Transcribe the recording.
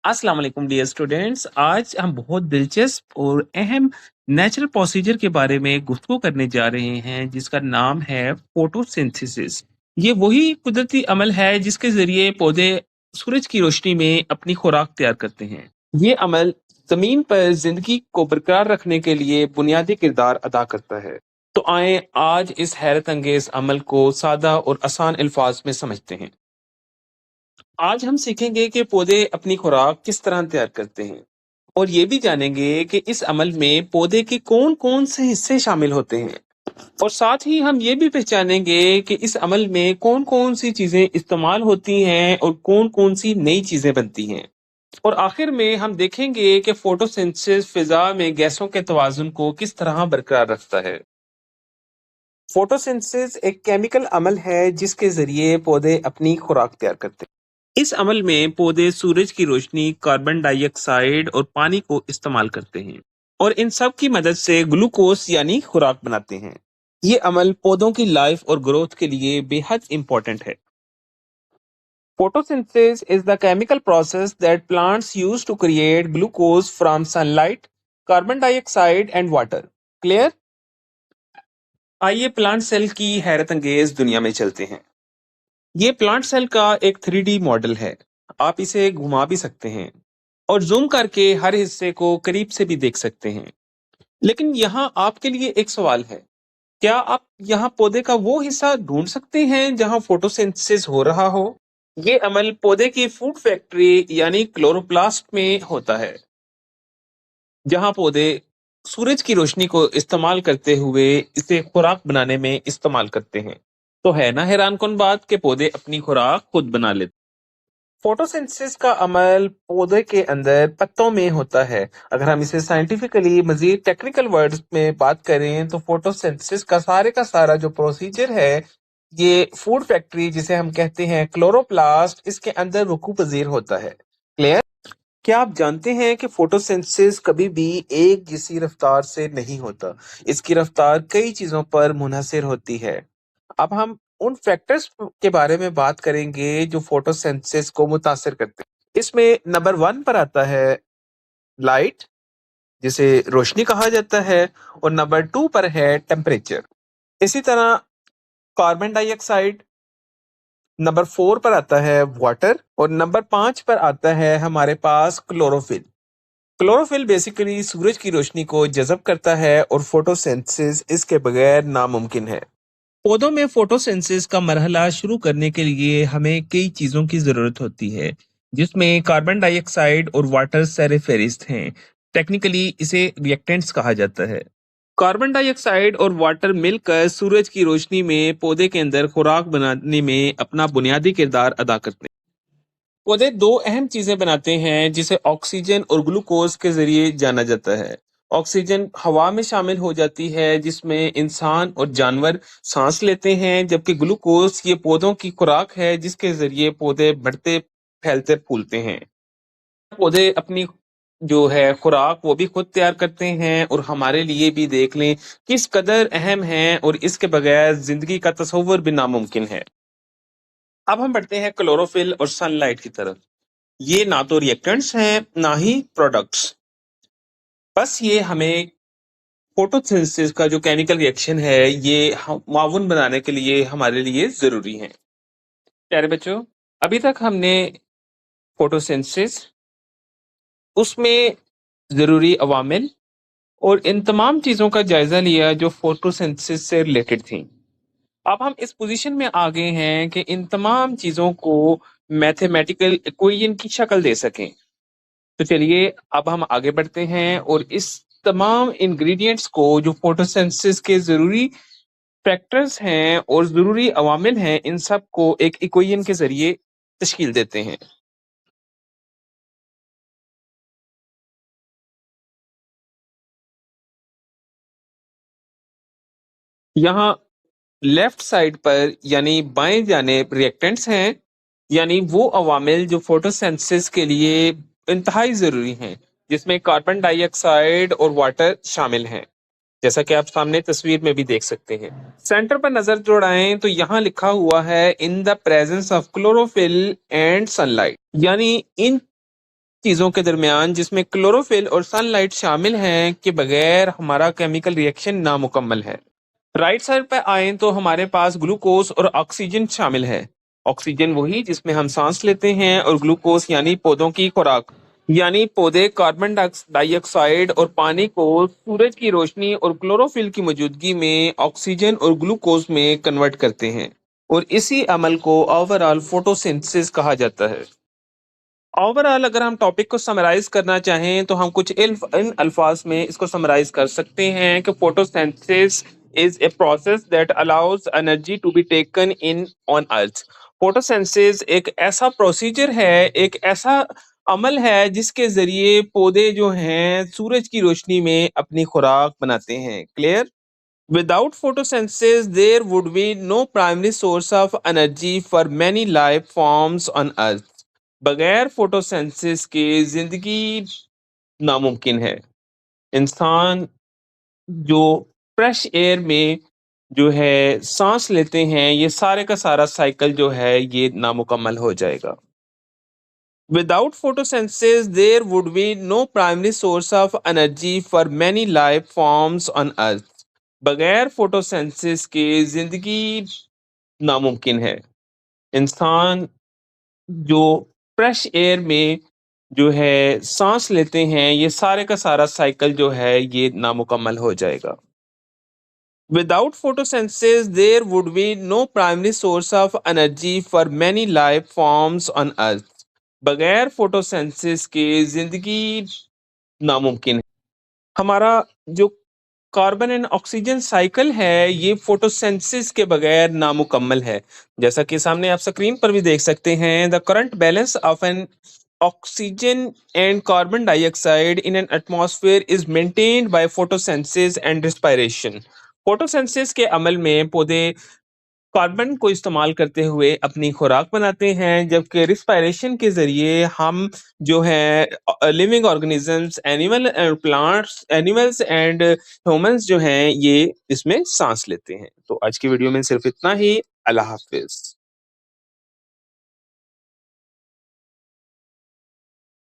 अस्सलाम वालेकुम dear students. आज हम बहुत दिलचस्प और अहम नेचुरल प्रोसीजर के बारे में गुफ्तगू करने जा रहे हैं जिसका नाम है फोटोसिंथेसिस। ये वही कुदरती अमल है जिसके जरिए पौधे सूरज की रोशनी में अपनी खुराक तैयार करते हैं। ये अमल जमीन पर जिंदगी को बरकरार रखने के लिए बुनियादी किरदार अदा करता है। तो आए आज इस हैरत अंगेज अमल को सादा और आसान अल्फाज में समझते हैं। आज हम सीखेंगे कि पौधे अपनी खुराक किस तरह तैयार करते हैं और ये भी जानेंगे कि इस अमल में पौधे के कौन कौन से हिस्से शामिल होते हैं। और साथ ही हम ये भी पहचानेंगे कि इस अमल में कौन कौन सी चीजें इस्तेमाल होती हैं और कौन कौन सी नई चीजें बनती हैं। और आखिर में हम देखेंगे कि फोटोसिंथेसिस फिजा में गैसों के तवाजुन को किस तरह बरकरार रखता है। फोटोसिंथेसिस एक केमिकल अमल है जिसके जरिए पौधे अपनी खुराक तैयार करते हैं। इस अमल में पौधे सूरज की रोशनी, कार्बन डाइऑक्साइड और पानी को इस्तेमाल करते हैं और इन सब की मदद से ग्लूकोज यानी खुराक बनाते हैं। ये अमल पौधों की लाइफ और ग्रोथ के लिए बेहद इंपॉर्टेंट है। Photosynthesis is the chemical process that plants use to create glucose from sunlight, carbon dioxide and water. Clear? आइए प्लांट सेल की हैरत अंगेज दुनिया में चलते हैं। ये प्लांट सेल का एक 3D मॉडल है। आप इसे घुमा भी सकते हैं और जूम करके हर हिस्से को करीब से भी देख सकते हैं। लेकिन यहाँ आपके लिए एक सवाल है, क्या आप यहाँ पौधे का वो हिस्सा ढूंढ सकते हैं जहाँ फोटोसिंथेसिस हो रहा हो? ये अमल पौधे की फूड फैक्ट्री यानी क्लोरोप्लास्ट में होता है, जहाँ पौधे सूरज की रोशनी को इस्तेमाल करते हुए इसे खुराक बनाने में इस्तेमाल करते हैं। तो है ना हैरानकुन बात कि पौधे अपनी खुराक खुद बना लेते। फोटोसिंथेसिस का अमल पौधे के अंदर पत्तों में होता है। अगर हम इसे साइंटिफिकली मजीद टेक्निकल वर्ड्स में बात करें तो फोटोसिंथेसिस का सारा जो प्रोसीजर है, ये फूड फैक्ट्री जिसे हम कहते हैं क्लोरोप्लास्ट, इसके अंदर वकूअ पजीर होता है। क्लियर? क्या आप जानते हैं कि फोटोसिंथेसिस कभी भी एक जैसी रफ्तार से नहीं होता। इसकी रफ्तार कई चीजों पर मुनहसर होती है। अब हम उन फैक्टर्स के बारे में बात करेंगे जो फोटोसिंथेसिस को मुतासिर करते हैं। इसमें नंबर 1 पर आता है लाइट, जिसे रोशनी कहा जाता है, और नंबर 2 पर है टेम्परेचर। इसी तरह कार्बन डाइऑक्साइड, नंबर 4 पर आता है वाटर, और नंबर 5 पर आता है हमारे पास क्लोरोफिल। क्लोरोफिल बेसिकली सूरज की रोशनी को जज़ब करता है और फोटोसिंथेसिस इसके बगैर नामुमकिन है। पौधों में फोटोसिंथेसिस का मरहला शुरू करने के लिए हमें कई चीजों की जरूरत होती है, जिसमें कार्बन डाइऑक्साइड और वाटर सारे फेरिस्त हैं। टेक्निकली इसे रिएक्टेंट्स कहा जाता है। कार्बन डाइऑक्साइड और वाटर मिलकर सूरज की रोशनी में पौधे के अंदर खुराक बनाने में अपना बुनियादी किरदार अदा करते हैं। पौधे दो अहम चीजें बनाते हैं जिसे ऑक्सीजन और ग्लूकोज के जरिए जाना जाता है। ऑक्सीजन हवा में शामिल हो जाती है जिसमें इंसान और जानवर सांस लेते हैं, जबकि ग्लूकोज ये पौधों की खुराक है जिसके जरिए पौधे बढ़ते, फैलते, फूलते हैं। पौधे अपनी जो है खुराक वो भी खुद तैयार करते हैं और हमारे लिए भी देख लें किस कदर अहम है और इसके बगैर जिंदगी का तस्वुर भी नामुमकिन है। अब हम बढ़ते हैं क्लोरोफिल और सनलाइट की तरफ। ये ना तो रिएक्टेंट्स हैं ना ही प्रोडक्ट्स, बस ये हमें फोटोसिंथेसिस का जो केमिकल रिएक्शन है ये मावन बनाने के लिए हमारे लिए जरूरी है। प्यारे बच्चों, अभी तक हमने फोटोसिंथेसिस, उसमें जरूरी अवामिल और इन तमाम चीजों का जायजा लिया जो फोटोसिंथेसिस से रिलेटेड थी। अब हम इस पोजीशन में आ गए हैं कि इन तमाम चीजों को मैथमेटिकल इक्वेशन की शक्ल दे सकें। तो चलिए अब हम आगे बढ़ते हैं और इस तमाम इंग्रेडिएंट्स को जो फोटोसिंथेसिस के जरूरी फैक्टर्स हैं और जरूरी अवामिल हैं, इन सब को एक इक्वेशन के जरिए तश्कील देते हैं। यहाँ लेफ्ट साइड पर यानी बाएं जानिब रिएक्टेंट्स हैं, यानी वो अवामिल जो फोटोसिंथेसिस के लिए इंतहाई जरूरी हैं, जिसमें कार्बन डाइऑक्साइड और वाटर शामिल हैं, जैसा कि आप सामने तस्वीर में भी देख सकते हैं। सेंटर पर नजर दौड़ाएं तो यहाँ लिखा हुआ है in the presence of chlorophyll and sunlight, यानी इन चीजों के दरमियान जिसमें क्लोरोफिल और सनलाइट शामिल हैं के बगैर हमारा केमिकल रिएक्शन नामुकम्मल है। राइट साइड पे आए तो हमारे पास ग्लूकोज और ऑक्सीजन शामिल है। ऑक्सीजन वही जिसमें हम सांस लेते हैं और ग्लूकोज यानी पौधों की खुराक, यानी पौधे कार्बन डाइऑक्साइड और पानी को सूरज की रोशनी और क्लोरोफिल की मौजूदगी में ऑक्सीजन और ग्लूकोज में कन्वर्ट करते हैं और इसी अमल को ओवरऑल फोटोसिंथेसिस कहा जाता है। ओवरऑल अगर हम टॉपिक को समराइज करना चाहें तो हम कुछ इन अल्फाज में इसको समराइज कर सकते हैं कि photosynthesis is a process that allows energy to be taken in on earth. Photosynthesis एक ऐसा प्रोसीजर है, एक ऐसा अमल है जिसके जरिए पौधे जो हैं सूरज की रोशनी में अपनी खुराक बनाते हैं। Clear? Without photosynthesis, there would be no primary source of energy for many life forms on Earth. बगैर फोटोसिंथेसिस के जिंदगी नामुमकिन है। इंसान जो फ्रेश एयर में जो है सांस लेते हैं, ये सारे का सारा साइकिल जो है ये नामुकम्मल हो जाएगा। Without photosynthesis, there would be no primary source of energy for many life forms on Earth. बगैर फोटोसिंथेसिस के जिंदगी नामुमकिन है। इंसान जो फ्रेश एयर में जो है सांस लेते हैं, ये सारे का सारा साइकिल जो है ये नामुकम्मल हो जाएगा। Without photosynthesis, there would be no primary source of energy for many life forms on Earth. बगैर फोटोसिंथेसिस के जिंदगी नामुमकिन है। हमारा जो कार्बन एंड ऑक्सीजन साइकिल है ये फोटोसिंथेसिस के बगैर नामुकम्मल है। जैसा कि सामने आप स्क्रीन पर भी देख सकते हैं, the current balance of N oxygen and carbon dioxide in an atmosphere is maintained by photosynthesis and respiration. Photosynthesis के अमल में पौधे कार्बन को इस्तेमाल करते हुए अपनी खुराक बनाते हैं, जबकि रिस्पायरेशन के जरिए हम जो है living organisms, animals and humans जो हैं ये इसमें सांस लेते हैं। तो आज की वीडियो में सिर्फ इतना ही। अल्लाह हाफिज।